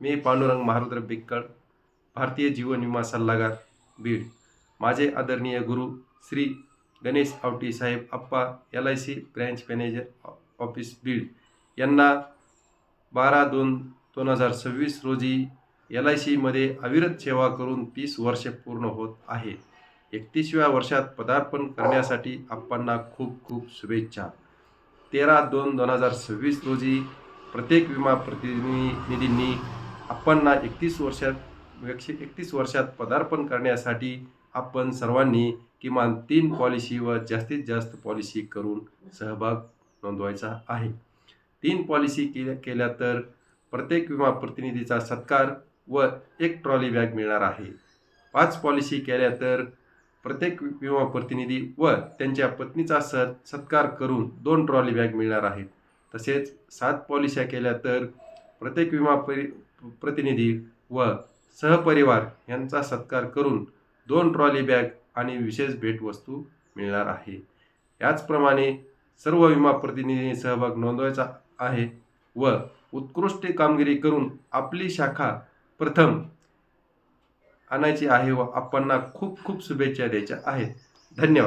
मी पांडुरंग महारुद्र बिक्कळ, भारतीय जीवन विमा सल्लागार, बीड. माझे आदरणीय गुरु श्री गणेश आवटी साहेब अप्पा, LIC branch manager office, Beed यांना 12/2/2026 रोजी LIC मध्ये अविरत सेवा करून 30 वर्षे पूर्ण होत आहे. 31व्या वर्षात पदार्पण करण्यासाठी आप्पांना खूप खूप शुभेच्छा. 13/2/2026 रोजी प्रत्येक विमा प्रतिनिधींनी आप्पांना 31 वर्षात पदार्पण करण्यासाठी आपण सर्वांनी किमान 3 पॉलिसी व जास्तीत जास्त पॉलिसी करून सहभाग नोंदवायचा आहे. 3 पॉलिसी केल्या तर प्रत्येक विमा प्रतिनिधीचा सत्कार व 1 ट्रॉली बॅग मिळणार आहे. 5 पॉलिसी केल्या तर प्रत्येक विमा प्रतिनिधी व त्यांच्या पत्नीचा सत्कार करून 2 ट्रॉली बॅग मिळणार आहेत. तसेच 7 पॉलिसी केल्या तर प्रत्येक विमा प्रतिनिधी व सहपरिवार यांचा सत्कार करून 2 ट्रॉली बॅग आणि विशेष भेटवस्तू मिळणार आहे. याचप्रमाणे सर्व विमा प्रतिनिधींनी सहभाग नोंदवायचा आहे व उत्कृष्ट कामगिरी करून आपली शाखा प्रथम आणायची आहे व आपणांना खूप खूप शुभेच्छा द्यायच्या आहेत. धन्यवाद.